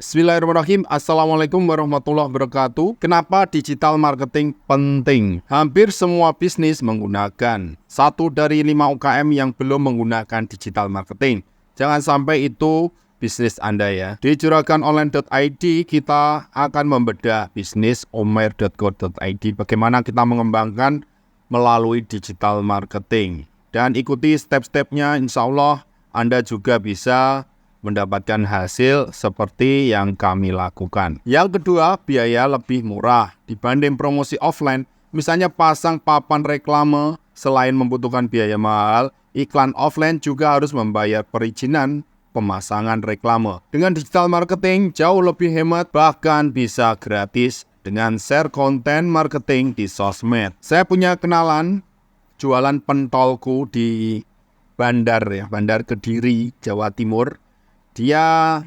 Bismillahirrahmanirrahim. Assalamualaikum warahmatullahi wabarakatuh. Kenapa digital marketing penting? Hampir semua bisnis menggunakan. 1 dari 5 UKM yang belum menggunakan digital marketing. Jangan sampai itu bisnis Anda ya. Di juraganonline.id kita akan membedah bisnis omer.co.id. Bagaimana kita mengembangkan melalui digital marketing. Dan ikuti step-stepnya, insya Allah Anda juga bisa mendapatkan hasil seperti yang kami lakukan. Yang kedua, biaya lebih murah dibanding promosi offline. Misalnya pasang papan reklame, selain membutuhkan biaya mahal, iklan offline juga harus membayar perizinan pemasangan reklame. Dengan digital marketing jauh lebih hemat, bahkan bisa gratis dengan share konten marketing di sosmed. Saya punya kenalan jualan pentolku di Bandar Kediri, Jawa Timur. Dia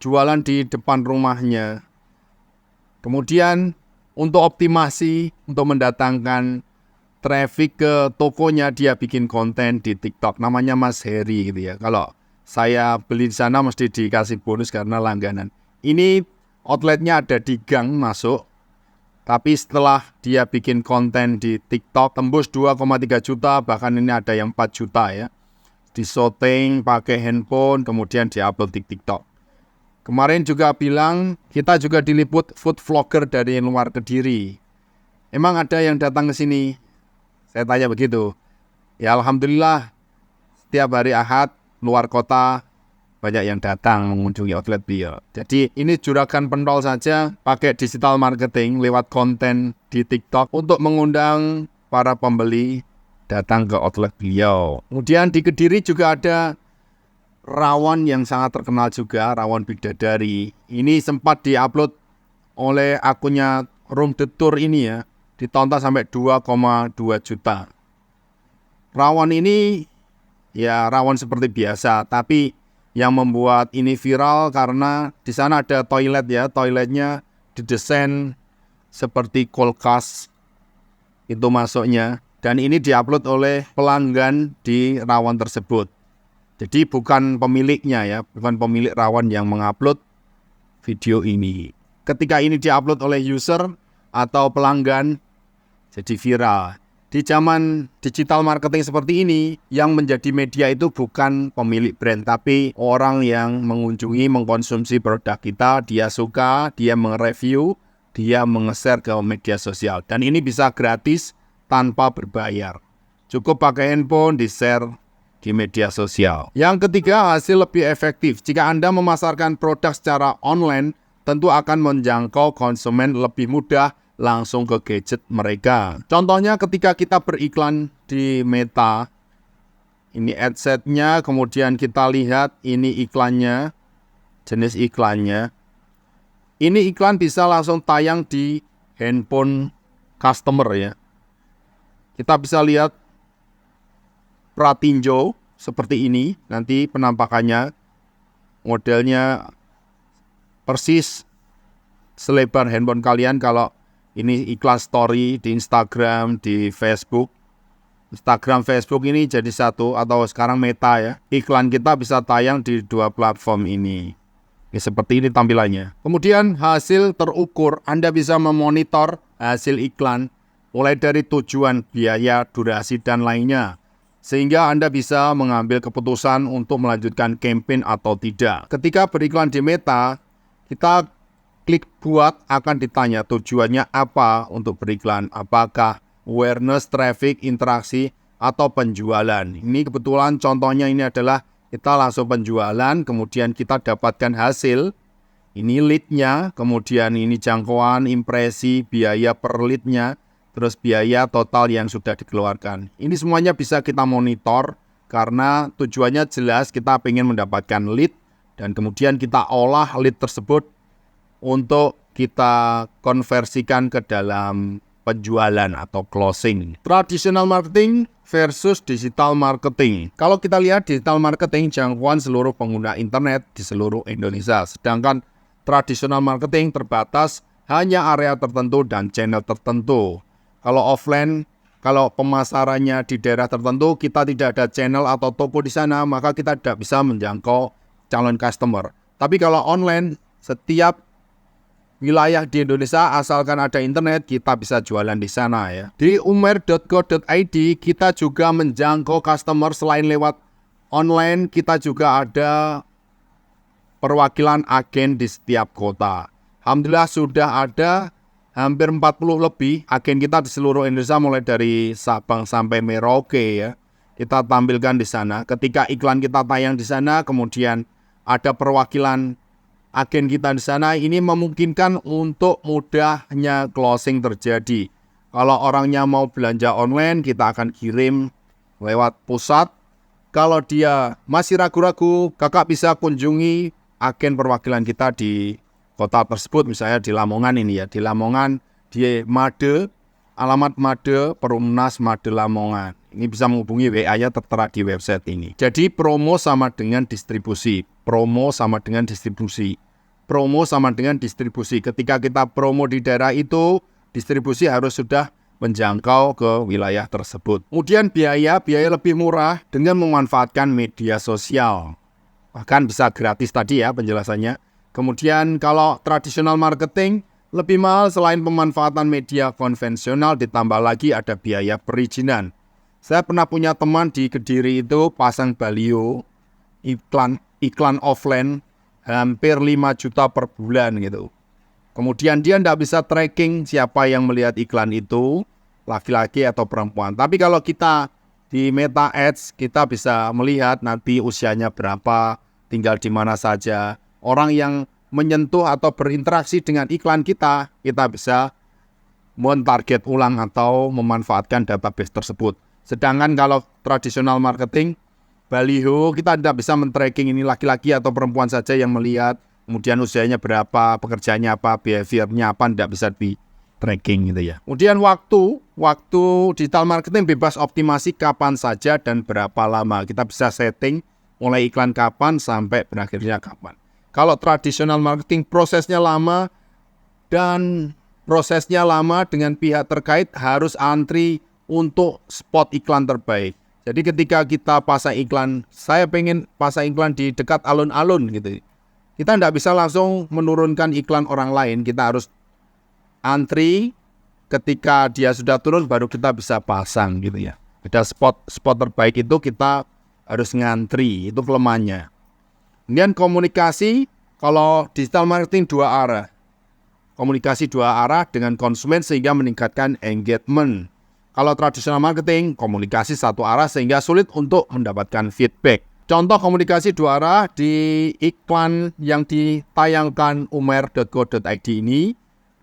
jualan di depan rumahnya. Kemudian untuk optimasi, untuk mendatangkan traffic ke tokonya, dia bikin konten di TikTok. Namanya Mas Heri gitu ya. Kalau saya beli di sana mesti dikasih bonus karena langganan. Ini outletnya ada di gang masuk. Tapi setelah dia bikin konten di TikTok, tembus 2,3 juta, bahkan ini ada yang 4 juta ya. Di-shooting pakai handphone, kemudian di-upload di TikTok. Kemarin juga bilang, kita juga diliput food vlogger dari luar Kediri. Emang ada yang datang ke sini? Saya tanya begitu. Ya Alhamdulillah, setiap hari Ahad, luar kota, banyak yang datang mengunjungi outlet beliau. Jadi ini juragan pentol saja pakai digital marketing lewat konten di TikTok untuk mengundang para pembeli datang ke outlet beliau. Kemudian di Kediri juga ada rawon yang sangat terkenal juga, rawon bidadari. Ini sempat diupload oleh akunnya Room the Tour ini ya, ditonton sampai 2,2 juta. Rawon ini ya rawon seperti biasa, tapi yang membuat ini viral karena di sana ada toilet ya, toiletnya didesain seperti kulkas, itu masuknya. Dan ini diupload oleh pelanggan di rawon tersebut. Jadi bukan pemiliknya ya, bukan pemilik rawon yang mengupload video ini. Ketika ini diupload oleh user atau pelanggan, jadi viral. Di zaman digital marketing seperti ini, yang menjadi media itu bukan pemilik brand, tapi orang yang mengunjungi, mengkonsumsi produk kita, dia suka, dia mereview, dia menge-share ke media sosial. Dan ini bisa gratis, tanpa berbayar. Cukup pakai handphone, di-share di media sosial. Yang ketiga, hasil lebih efektif. Jika Anda memasarkan produk secara online, tentu akan menjangkau konsumen lebih mudah langsung ke gadget mereka. Contohnya ketika kita beriklan di Meta, ini adset-nya, kemudian kita lihat ini iklannya, jenis iklannya. Ini iklan bisa langsung tayang di handphone customer ya. Kita bisa lihat pratinjo seperti ini, nanti penampakannya, modelnya persis selebar handphone kalian. Kalau ini iklan story di Instagram, di Facebook. Instagram, Facebook ini jadi satu, atau sekarang Meta ya. Iklan kita bisa tayang di 2 platform ini. Ya, seperti ini tampilannya. Kemudian hasil terukur, Anda bisa memonitor hasil iklan mulai dari tujuan, biaya, durasi, dan lainnya. Sehingga Anda bisa mengambil keputusan untuk melanjutkan campaign atau tidak. Ketika beriklan di Meta, kita klik buat, akan ditanya tujuannya apa untuk beriklan. Apakah awareness, traffic, interaksi, atau penjualan. Ini kebetulan contohnya ini adalah kita langsung penjualan, kemudian kita dapatkan hasil. Ini lead-nya, kemudian ini jangkauan, impresi, biaya per lead-nya, terus biaya total yang sudah dikeluarkan. Ini semuanya bisa kita monitor karena tujuannya jelas, kita ingin mendapatkan lead dan kemudian kita olah lead tersebut untuk kita konversikan ke dalam penjualan atau closing. Traditional marketing versus digital marketing. Kalau kita lihat digital marketing jangkauan seluruh pengguna internet di seluruh Indonesia, sedangkan traditional marketing terbatas hanya area tertentu dan channel tertentu. Kalau offline, kalau pemasarannya di daerah tertentu, kita tidak ada channel atau toko di sana, maka kita tidak bisa menjangkau calon customer. Tapi kalau online, Setiap wilayah di Indonesia asalkan ada internet kita bisa jualan di sana ya. Di umer.co.id kita juga menjangkau customer selain lewat online, kita juga ada perwakilan agen di setiap kota. Alhamdulillah sudah ada hampir 40 lebih agen kita di seluruh Indonesia mulai dari Sabang sampai Merauke ya. Kita tampilkan di sana. Ketika iklan kita tayang di sana, kemudian ada perwakilan agen kita di sana, ini memungkinkan untuk mudahnya closing terjadi. Kalau orangnya mau belanja online, kita akan kirim lewat pusat. Kalau dia masih ragu-ragu, kakak bisa kunjungi agen perwakilan kita di kota tersebut, misalnya di Lamongan ini ya. Di Lamongan, di Made, alamat Made, Perumnas Made Lamongan. Ini bisa menghubungi WA-nya tertera di website ini. Jadi promo sama dengan distribusi. Promo sama dengan distribusi. Promo sama dengan distribusi. Ketika kita promo di daerah itu, distribusi harus sudah menjangkau ke wilayah tersebut. Kemudian biaya lebih murah dengan memanfaatkan media sosial. Bahkan bisa gratis tadi ya penjelasannya. Kemudian kalau tradisional marketing lebih mahal selain pemanfaatan media konvensional, ditambah lagi ada biaya perizinan. Saya pernah punya teman di Kediri itu pasang baliho iklan offline hampir 5 juta per bulan gitu. Kemudian dia tidak bisa tracking siapa yang melihat iklan itu, laki-laki atau perempuan. Tapi kalau kita di Meta Ads, kita bisa melihat nanti usianya berapa, tinggal di mana saja. Orang yang menyentuh atau berinteraksi dengan iklan kita bisa mentarget ulang atau memanfaatkan database tersebut. Sedangkan kalau tradisional marketing, baliho kita tidak bisa men-tracking ini laki-laki atau perempuan saja yang melihat, kemudian usianya berapa, pekerjaannya apa, behaviornya apa, tidak bisa di-tracking gitu ya. Kemudian waktu digital marketing bebas optimasi kapan saja dan berapa lama. Kita bisa setting mulai iklan kapan sampai berakhirnya kapan. Kalau tradisional marketing prosesnya lama dengan pihak terkait harus antri untuk spot iklan terbaik. Jadi ketika kita pasang iklan, saya pengen pasang iklan di dekat alun-alun gitu. Kita tidak bisa langsung menurunkan iklan orang lain, kita harus antri, ketika dia sudah turun baru kita bisa pasang gitu ya. Ada spot terbaik itu kita harus ngantri, itu kelemahannya. Kemudian komunikasi, kalau digital marketing 2 arah. Komunikasi 2 arah dengan konsumen sehingga meningkatkan engagement. Kalau tradisional marketing, komunikasi 1 arah sehingga sulit untuk mendapatkan feedback. Contoh komunikasi 2 arah di iklan yang ditayangkan umer.co.id ini,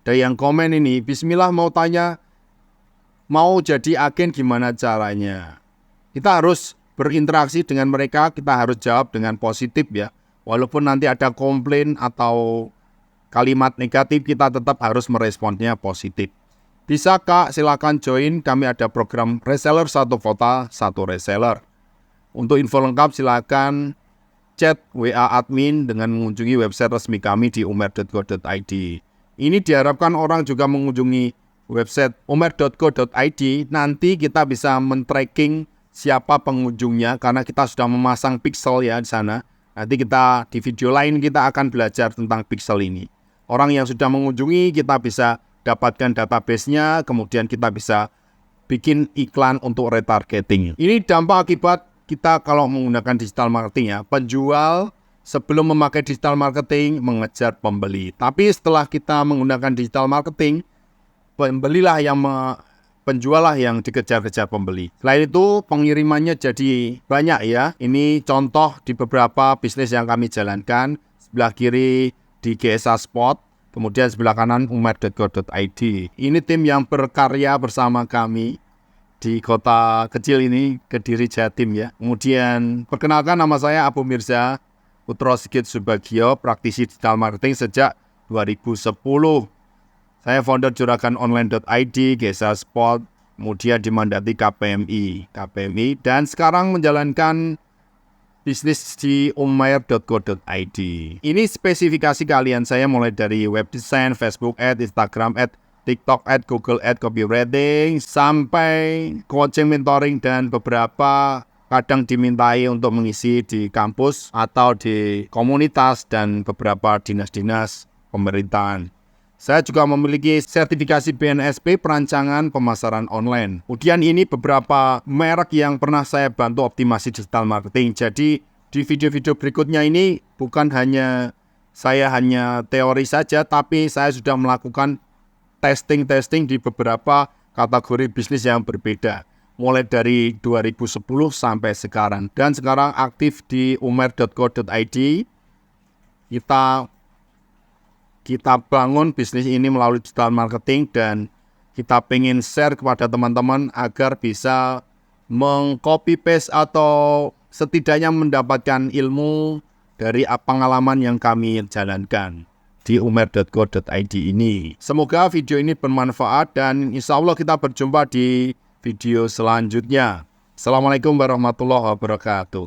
ada yang komen ini, bismillah mau tanya, mau jadi agen gimana caranya? Kita harus berinteraksi dengan mereka, kita harus jawab dengan positif ya. Walaupun nanti ada komplain atau kalimat negatif, kita tetap harus meresponnya positif. Bisa Kak, silakan join, kami ada program reseller 1 kota 1 reseller. Untuk info lengkap silakan chat WA admin dengan mengunjungi website resmi kami di umer.co.id. Ini diharapkan orang juga mengunjungi website umer.co.id, nanti kita bisa men-tracking siapa pengunjungnya karena kita sudah memasang pixel ya di sana. Nanti kita di video lain kita akan belajar tentang pixel ini. Orang yang sudah mengunjungi kita bisa dapatkan database-nya, kemudian kita bisa bikin iklan untuk retargeting. Ini dampak akibat kita kalau menggunakan digital marketing ya. Penjual sebelum memakai digital marketing mengejar pembeli. Tapi setelah kita menggunakan digital marketing, penjual lah yang dikejar-kejar pembeli. Selain itu pengirimannya jadi banyak ya. Ini contoh di beberapa bisnis yang kami jalankan. Sebelah kiri di GSA Spot, kemudian sebelah kanan umer.co.id. Ini tim yang berkarya bersama kami di kota kecil ini, Kediri Jatim ya. Kemudian perkenalkan, nama saya Abu Mirza Putro Sigit Subagio, praktisi digital marketing sejak 2010. Saya founder juraganonline.id, GSA Spot, kemudian dimandati KPMI, dan sekarang menjalankan bisnis di umair.co.id. Ini spesifikasi kalian saya mulai dari web design, Facebook Ad, Instagram Ad, TikTok Ad, Google Ad, copywriting, sampai coaching, mentoring, dan beberapa kadang dimintai untuk mengisi di kampus atau di komunitas dan beberapa dinas-dinas pemerintahan. Saya juga memiliki sertifikasi BNSP perancangan pemasaran online. Kemudian ini beberapa merek yang pernah saya bantu optimasi digital marketing. Jadi di video-video berikutnya ini bukan hanya saya hanya teori saja, tapi saya sudah melakukan testing di beberapa kategori bisnis yang berbeda. Mulai dari 2010 sampai sekarang. Dan sekarang aktif di umer.co.id. Kita bangun bisnis ini melalui digital marketing dan kita pengen share kepada teman-teman agar bisa meng-copy paste atau setidaknya mendapatkan ilmu dari pengalaman yang kami jalankan di umer.co.id ini. Semoga video ini bermanfaat dan insya Allah kita berjumpa di video selanjutnya. Assalamualaikum warahmatullahi wabarakatuh.